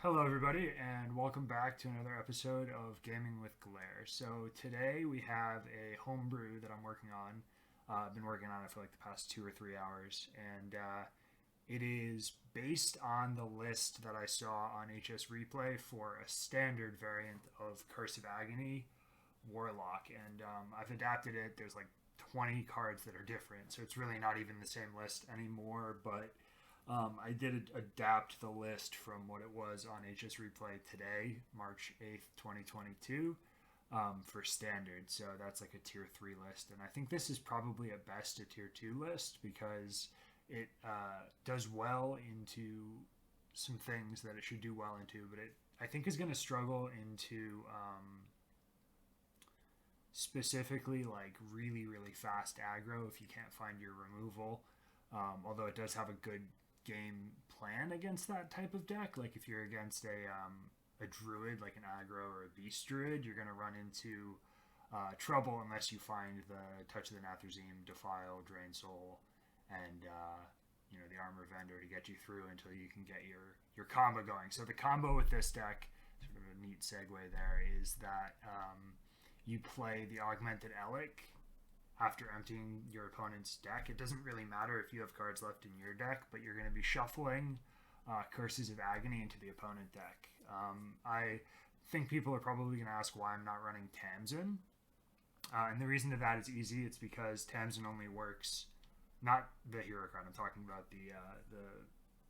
Hello, everybody, and welcome back to another episode of Gaming with Glare. So, today we have a homebrew that I'm working on. I've been working on it for like the past 2 or 3 hours, and it is based on the list that I saw on HS Replay for a standard variant of Curse of Agony Warlock. And I've adapted it. There's like 20 cards that are different, so it's really not even the same list anymore, but I did adapt the list from what it was on HS Replay today, March 8th, 2022, for standard. So that's like a tier 3 list. And I think this is probably at best a tier 2 list because it does well into some things that it should do well into, but it I think is going to struggle into specifically like really, really fast aggro if you can't find your removal. Although it does have a good game plan against that type of deck. Like if you're against a druid, like an aggro or a beast druid, you're going to run into trouble unless you find the Touch of the Nathrazim, Defile, Drain Soul, and the Armor Vendor to get you through until you can get your combo going. So the combo with this deck, sort of a neat segue there, is that you play the Augmented Elic after emptying your opponent's deck. It doesn't really matter if you have cards left in your deck, but you're going to be shuffling Curses of Agony into the opponent deck. I think people are probably going to ask why I'm not running Tamsin. And the reason to that is easy. It's because Tamsin only works, not the hero card, I'm talking about the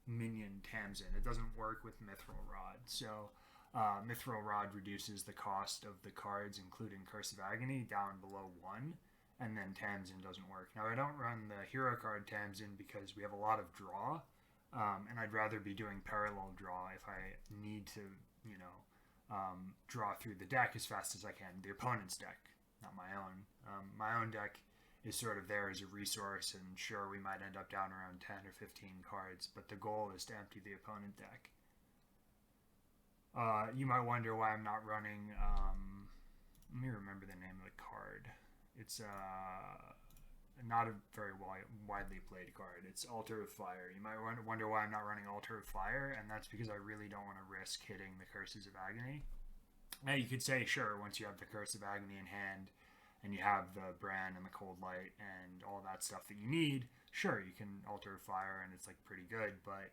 minion Tamsin. It doesn't work with Mithril Rod. So Mithril Rod reduces the cost of the cards, including Curse of Agony, down below 1. And then Tamsin doesn't work. Now, I don't run the hero card Tamsin because we have a lot of draw, and I'd rather be doing parallel draw if I need to, draw through the deck as fast as I can. The opponent's deck, not my own. My own deck is sort of there as a resource, and sure, we might end up down around 10 or 15 cards, but the goal is to empty the opponent deck. You might wonder why I'm not running. Let me remember the name of the card. It's not a very widely played card. It's Altar of Fire. You might wonder why I'm not running Altar of Fire, and that's because I really don't want to risk hitting the Curses of Agony. Now, you could say, sure, once you have the Curse of Agony in hand, and you have the Bran and the Cold Light and all that stuff that you need, sure, you can Altar of Fire, and it's like pretty good, but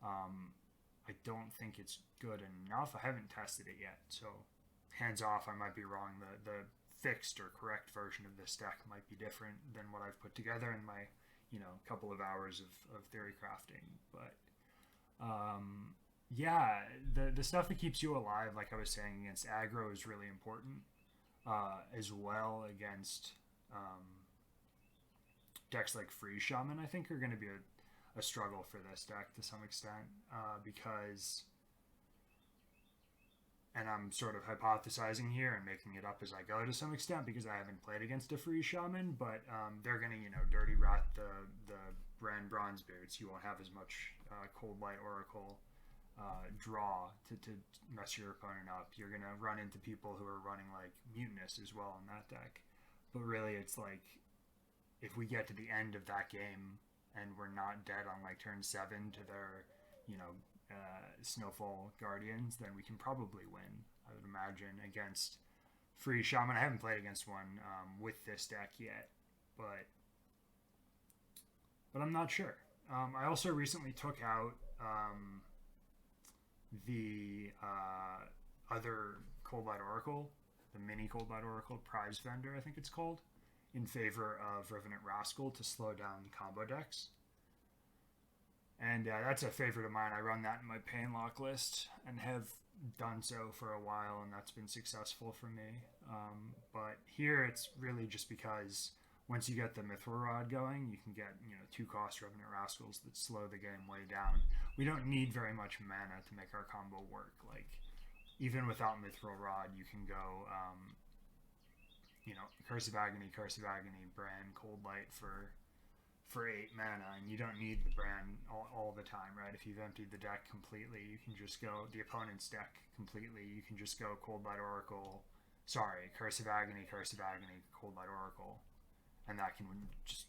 I don't think it's good enough. I haven't tested it yet, so hands off, I might be wrong. The fixed or correct version of this deck might be different than what I've put together in my couple of hours of theory crafting. But the stuff that keeps you alive, like I was saying, against aggro is really important, as well against decks like Freeze Shaman. I think are going to be a struggle for this deck to some extent, because, and I'm sort of hypothesizing here and making it up as I go to some extent because I haven't played against a Freeze Shaman, but they're going to, Dirty Rat the Bran Bronzebeards. You won't have as much Cold Light Oracle draw to mess your opponent up. You're going to run into people who are running like Mutinous as well in that deck. But really, it's like, if we get to the end of that game and we're not dead on like turn 7 to their, Snowfall Guardians, then we can probably win, I would imagine, against Freeze Shaman. I haven't played against one with this deck yet, but I'm not sure. I also recently took out the other Cold Light Oracle, the mini Cold Light Oracle, Prize Vendor, I think it's called, in favor of Revenant Rascal to slow down combo decks. And that's a favorite of mine. I run that in my Painlock list and have done so for a while, and that's been successful for me. But here it's really just because once you get the Mithril Rod going, you can get 2-cost Revenant Rascals that slow the game way down. We don't need very much mana to make our combo work. Like, even without Mithril Rod, you can go, Curse of Agony, Bran, Cold Light for 8 mana, and you don't need the Bran all the time, right? If you've emptied the deck completely, you can just go the opponent's deck completely. You can just go Cold Light Oracle, Curse of Agony, Cold Light Oracle, and that can just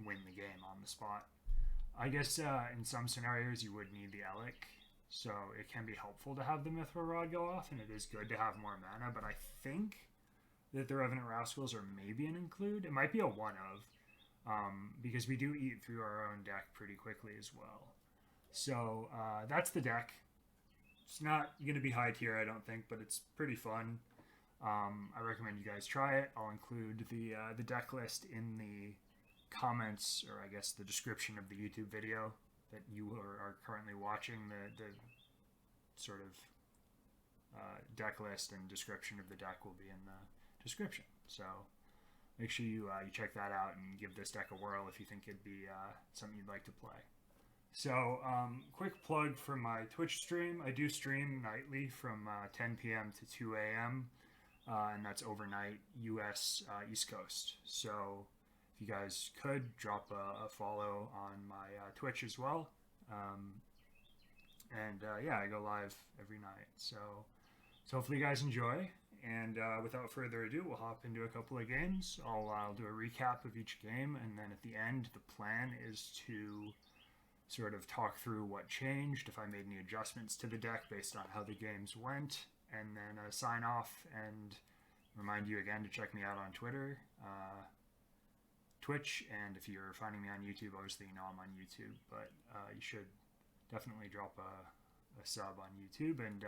win the game on the spot. I guess in some scenarios you would need the Elic so it can be helpful to have the Mithril Rod go off, and it is good to have more mana, but I think that the Revenant Rascals are maybe an include. It might be a one of, because we do eat through our own deck pretty quickly as well. So that's the deck. It's not going to be high tier, I don't think, but it's pretty fun. I recommend you guys try it. I'll include the deck list in the comments, or I guess the description of the YouTube video that you are currently watching. The sort of deck list and description of the deck will be in the description. So make sure you check that out and give this deck a whirl if you think it'd be something you'd like to play. So quick plug for my Twitch stream. I do stream nightly from 10 p.m. to 2 a.m. And that's overnight US East Coast. So if you guys could drop a follow on my Twitch as well. Yeah, I go live every night. So hopefully you guys enjoy. And without further ado, we'll hop into a couple of games. I'll do a recap of each game, and then at the end, the plan is to sort of talk through what changed, if I made any adjustments to the deck based on how the games went, and then sign off and remind you again to check me out on Twitter, Twitch, and if you're finding me on YouTube, obviously you know I'm on YouTube, but you should definitely drop a sub on YouTube and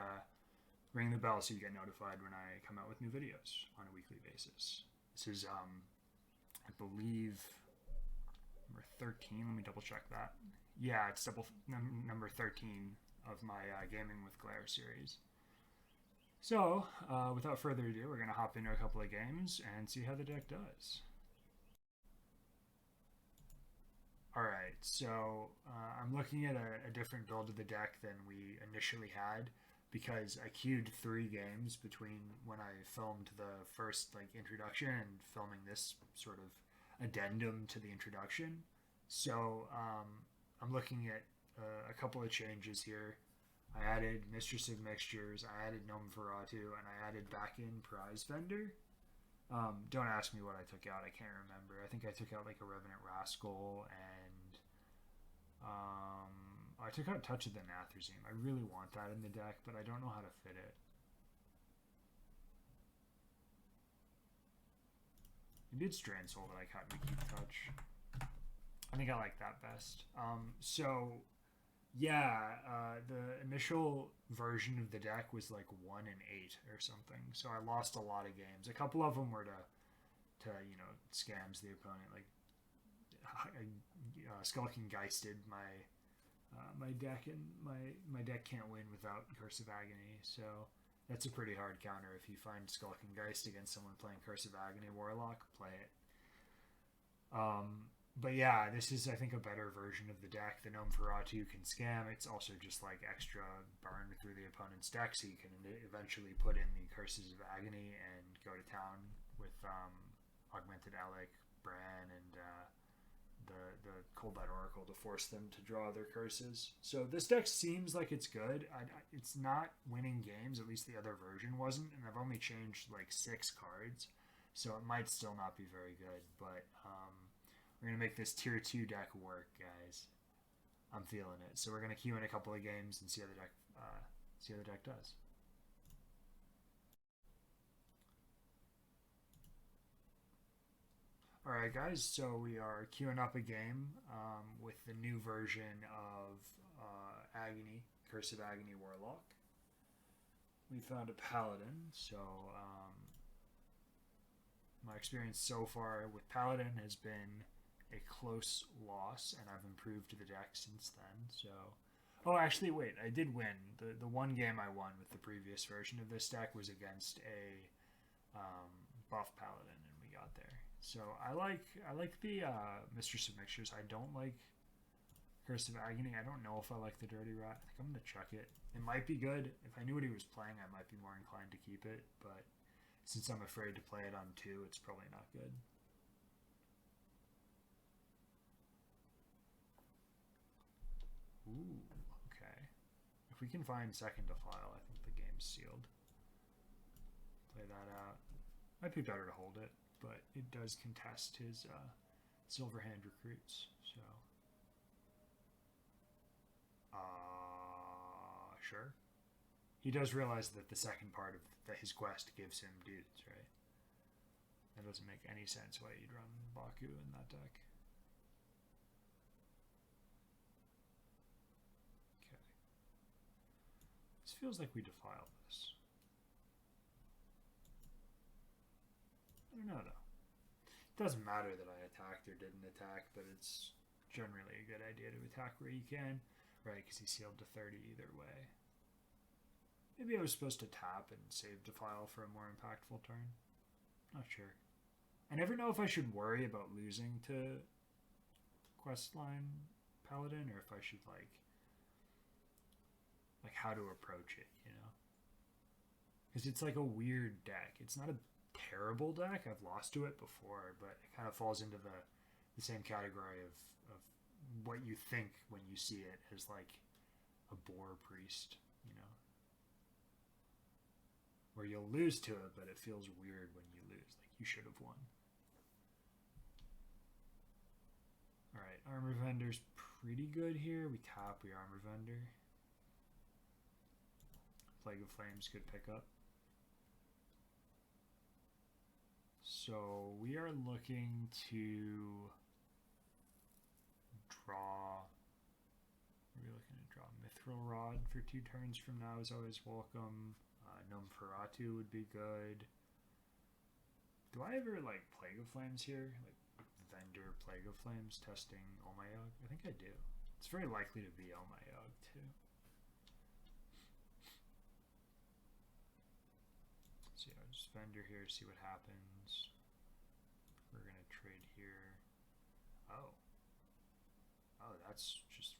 ring the bell so you get notified when I come out with new videos on a weekly basis. This is, I believe, number 13. Let me double check that. Yeah, it's number 13 of my Gaming with Glare series. So, without further ado, we're going to hop into a couple of games and see how the deck does. Alright, so I'm looking at a different build of the deck than we initially had, because I queued 3 games between when I filmed the first introduction and filming this sort of addendum to the introduction. So I'm looking at a couple of changes here. I added Mistress of Mixtures, I added Gnome Ferratu, and I added back in Prize Vendor. Don't ask me what I took out, I can't remember. I think I took out a Revenant Rascal, and I took out Touch of the Nathrezim. I really want that in the deck, but I don't know how to fit it. Maybe it's Drain Soul that I cut and keep Touch. I think I like that best. The initial version of the deck was 1 and 8 or something, so I lost a lot of games. A couple of them were to scams the opponent, Skulking Geisted my deck, and my deck can't win without Curse of Agony, so that's a pretty hard counter. If you find Skulking Geist against someone playing Curse of Agony Warlock, play it. But yeah, this is, I think, a better version of the deck. The Gnome Ferratu can scam. It's also just extra burn through the opponent's deck, so you can eventually put in the Curses of Agony and go to town with Augmented Alec, Bran, and the Coldbat Oracle to force them to draw their curses. So this deck seems like it's good. It's not winning games, at least the other version wasn't, and I've only changed 6 cards, so it might still not be very good, but we're going to make this tier 2 deck work, guys. I'm feeling it. So we're going to queue in a couple of games and see how the deck does. Alright guys, so we are queuing up a game with the new version of Agony, Curse of Agony Warlock. We found a Paladin, so my experience so far with Paladin has been a close loss, and I've improved the deck since then. So, oh, actually, wait, I did win. The one game I won with the previous version of this deck was against a buff Paladin, and we got there. So I like the Mistress of Mixtures. I don't like Curse of Agony. I don't know if I like the Dirty Rat. I think I'm gonna check it. It might be good. If I knew what he was playing, I might be more inclined to keep it. But since I'm afraid to play it on 2, it's probably not good. Ooh, okay. If we can find second to file, I think the game's sealed. Play that out. Might be better to hold it, but it does contest his Silverhand recruits, so. sure. He does realize that the second part of his quest gives him dudes, right? That doesn't make any sense why you'd run Baku in that deck. Okay. This feels like we defiled this. I don't know, though. It doesn't matter that I attacked or didn't attack, but it's generally a good idea to attack where you can, right? Because he sealed to 30 either way. Maybe I was supposed to tap and save Defile for a more impactful turn. Not sure. I never know if I should worry about losing to Questline Paladin or if I should like how to approach it, you know? Because it's like a weird deck. It's not a terrible deck. I've lost to it before, but it kind of falls into the same category of what you think when you see it as like a boar priest, you know? Where you'll lose to it, but it feels weird when you lose. Like you should have won. Alright, Armor Vendor's pretty good here. We tap, we Armor Vendor. Plague of Flames, good pickup. So we are looking to draw. What are we looking to draw? Mithril Rod for 2 turns from now is always welcome. Nomferatu would be good. Do I ever like Plague of Flames here? Like Vendor Plague of Flames testing Omayog? I think I do. It's very likely to be Omayog too. So yeah, just Vendor here, see what happens. We're gonna trade here. Oh, that's just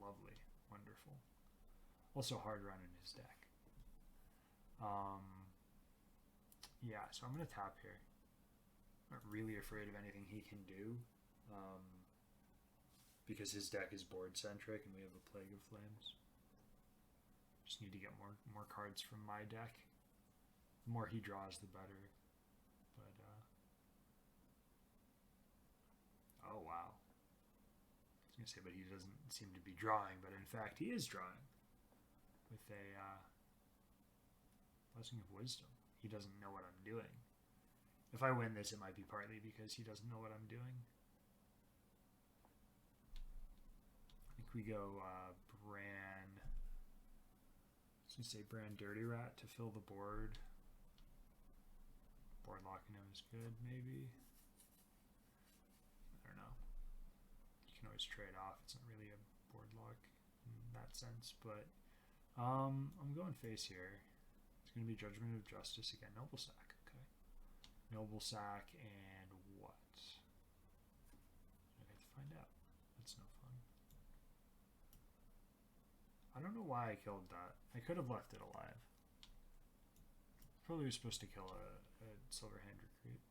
lovely, wonderful. Also hard run in his deck. Yeah, so I'm going to tap here. Not really afraid of anything he can do. Because his deck is board centric and we have a Plague of Flames. Just need to get more cards from my deck. The more he draws, the better. But, oh wow. I was going to say, but he doesn't seem to be drawing, but in fact he is drawing. With a, Blessing of Wisdom. He doesn't know what I'm doing. If I win this, it might be partly because he doesn't know what I'm doing. I think we go Bran. I was going to say Bran Dirty Rat to fill the board. Board locking him is good, maybe. I don't know. You can always trade off. It's not really a board lock in that sense, but I'm going face here. Going to be Judgment of Justice again. Noble Sack, okay. Noble Sack and what? I have to find out. That's no fun. I don't know why I killed that. I could have left it alive. Probably was supposed to kill a Silverhand Recruit.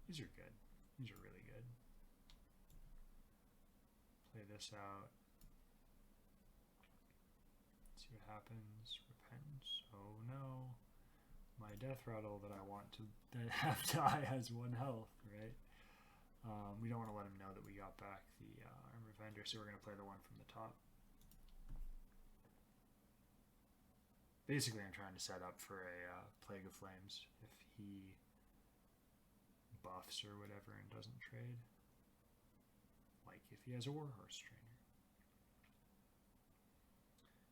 These are good. These are really good. Play this out. See what happens. Repentance. Oh no. My Death Rattle that I want to have die has 1 health, right? We don't want to let him know that we got back the Armor Vendor, so we're going to play the one from the top. Basically, I'm trying to set up for a Plague of Flames if he buffs or whatever and doesn't trade. Like if he has a Warhorse Trainer.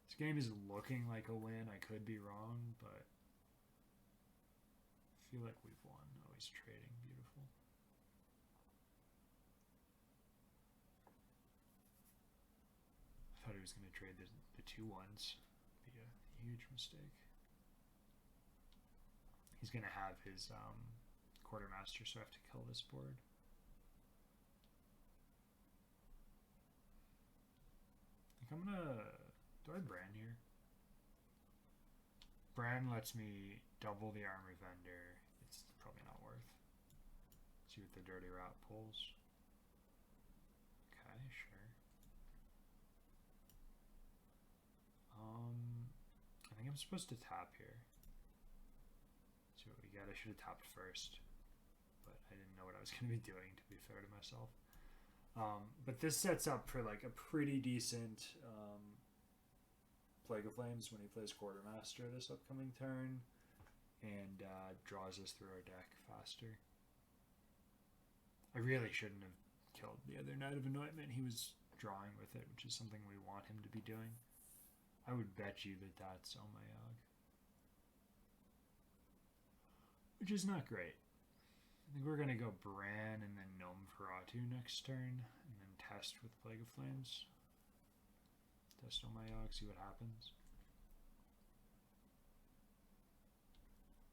This game is looking like a win. I could be wrong, but I feel like we've won. Oh, he's trading. Beautiful. I thought he was going to trade the 2 ones. Be a huge mistake. He's going to have his Quartermaster, so I have to kill this board. I think I'm going to... Do I Bran here? Bran lets me double the Armor Vendor. It's probably not worth. See what the Dirty Rat pulls. Okay, sure. I think I'm supposed to tap here. See what we get. I should have tapped first, but I didn't know what I was going to be doing, to be fair to myself. But this sets up for like a pretty decent Plague of Flames when he plays Quartermaster this upcoming turn, and draws us through our deck faster. I really shouldn't have killed the other Knight of Anointment. He was drawing with it, which is something we want him to be doing. I would bet you that that's Omayog. Which is not great. I think we're going to go Bran and then Gnome Feratu next turn, and then test with Plague of Flames. Test Omayog, see what happens.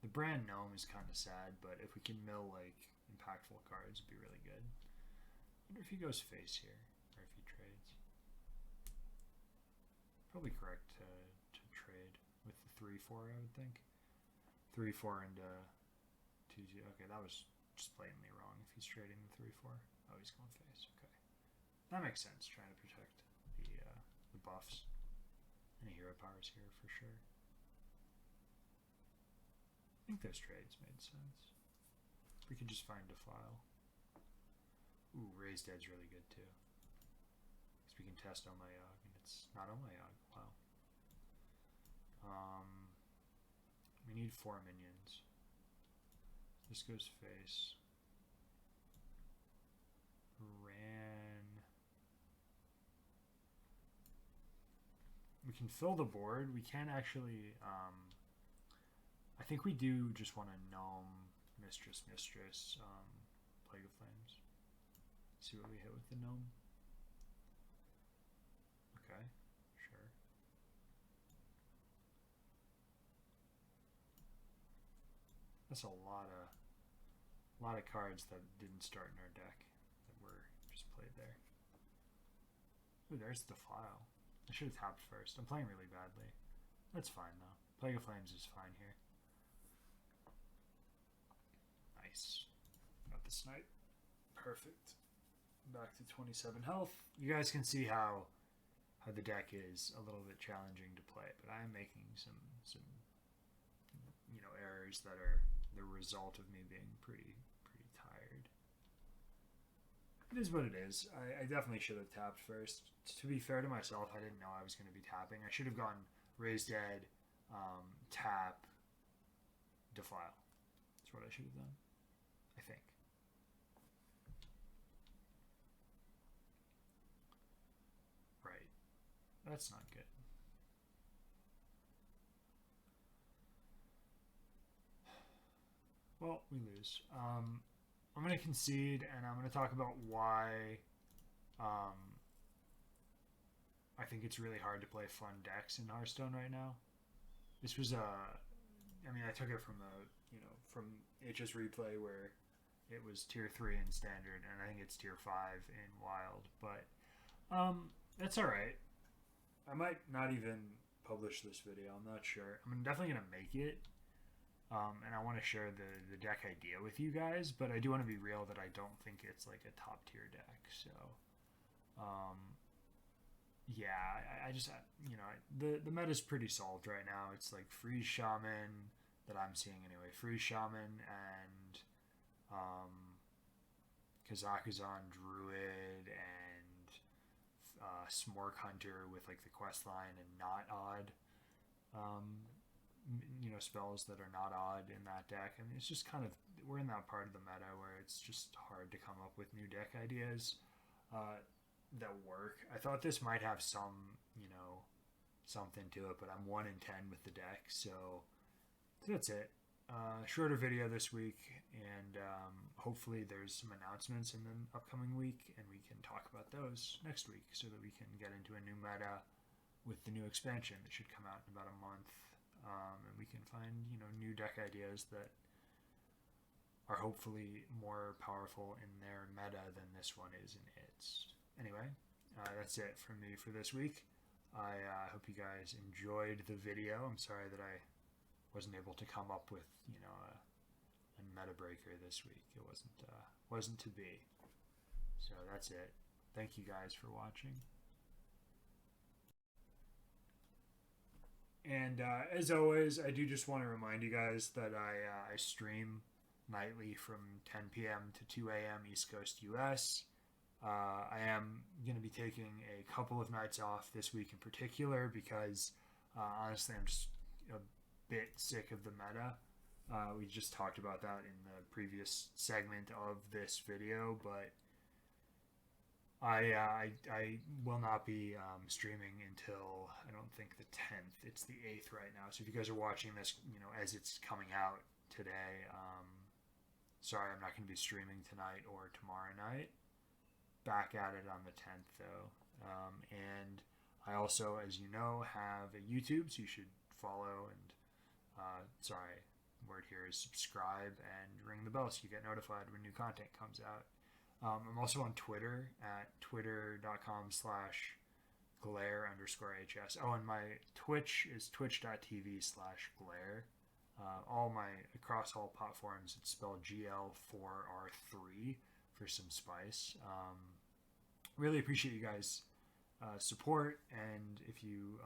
The Bran Gnome is kind of sad, but if we can mill like impactful cards, it'd be really good. I wonder if he goes face here, or if he trades. Probably correct to trade with the 3-4, I would think. 3-4 into 2-0. Okay, that was just blatantly wrong if he's trading the 3-4. Oh, he's going face. Okay. That makes sense, trying to protect the buffs. Any hero powers here for sure. I think those trades made sense. We could just find Defile. Ooh, Raised Dead's really good too. Because we can test Omayog, and it's not Omayog. Wow. We need 4 minions. This goes face. Ran. We can fill the board. We can't actually... I think we do just want to Gnome, Mistress, Plague of Flames. See what we hit with the Gnome. Okay, sure. That's a lot of cards that didn't start in our deck that were just played there. Ooh, there's the Defile. I should have tapped first. I'm playing really badly. That's fine though. Plague of Flames is fine here. Nice. Got the snipe. Perfect. Back to 27 health. You guys can see how the deck is a little bit challenging to play, but I am making some errors that are the result of me being pretty tired. It is what it is. I definitely should have tapped first. To be fair to myself, I didn't know I was going to be tapping. I should have gone Raised Dead, tap, Defile. That's what I should have done, I think. Right. That's not good. Well, we lose. I'm going to concede, and I'm going to talk about why I think it's really hard to play fun decks in Hearthstone right now. This was I mean, I took it from from HS Replay where it was tier 3 in Standard, and I think it's tier 5 in Wild, but that's alright. I might not even publish this video, I'm not sure. I'm definitely going to make it. And I want to share the deck idea with you guys, but I do want to be real that I don't think it's like a top tier deck. So, yeah, I just, the meta's pretty solved right now. It's like Freeze Shaman that I'm seeing anyway. Freeze Shaman and Kazakhstan Druid and Smork Hunter with like the quest line and not odd. Spells that are not odd in that deck. I mean, it's just kind of, we're in that part of the meta where it's just hard to come up with new deck ideas that work. I thought this might have some, something to it, but I'm 1 in 10 with the deck, so that's it. Shorter video this week, and hopefully there's some announcements in the upcoming week, and we can talk about those next week so that we can get into a new meta with the new expansion that should come out in about a month. And we can find, new deck ideas that are hopefully more powerful in their meta than this one is in its. Anyway, that's it from me for this week. I hope you guys enjoyed the video. I'm sorry that I wasn't able to come up with, a meta breaker this week. It wasn't to be. So that's it. Thank you guys for watching. And as always, I do just want to remind you guys that I stream nightly from 10 p.m. to 2 a.m. East Coast US. I am going to be taking a couple of nights off this week in particular because Honestly, I'm just a bit sick of the meta. We just talked about that in the previous segment of this video, but I will not be streaming until I don't think the 10th. It's the 8th right now. So if you guys are watching this, as it's coming out today, sorry, I'm not going to be streaming tonight or tomorrow night. Back at it on the 10th though, and I also, as you know, have a YouTube, so you should follow and word here is subscribe and ring the bell so you get notified when new content comes out. I'm also on Twitter at twitter.com/glare_hs. Oh, and my Twitch is twitch.tv/glare. Across all platforms, it's spelled GL4R3 for some spice. Really appreciate you guys' support, and if you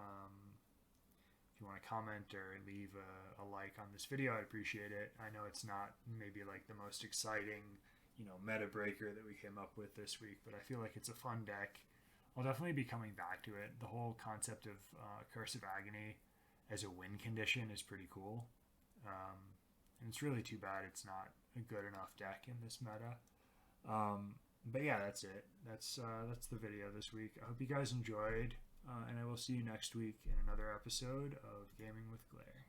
want to comment or leave a like on this video, I'd appreciate it. I know it's not maybe like the most exciting meta breaker that we came up with this week, but I feel like it's a fun deck. I'll definitely be coming back to it. The whole concept of Curse of Agony as a win condition is pretty cool, and it's really too bad it's not a good enough deck in this meta. But yeah, that's it. That's the video this week. I hope you guys enjoyed, and I will see you next week in another episode of Gaming with Glare.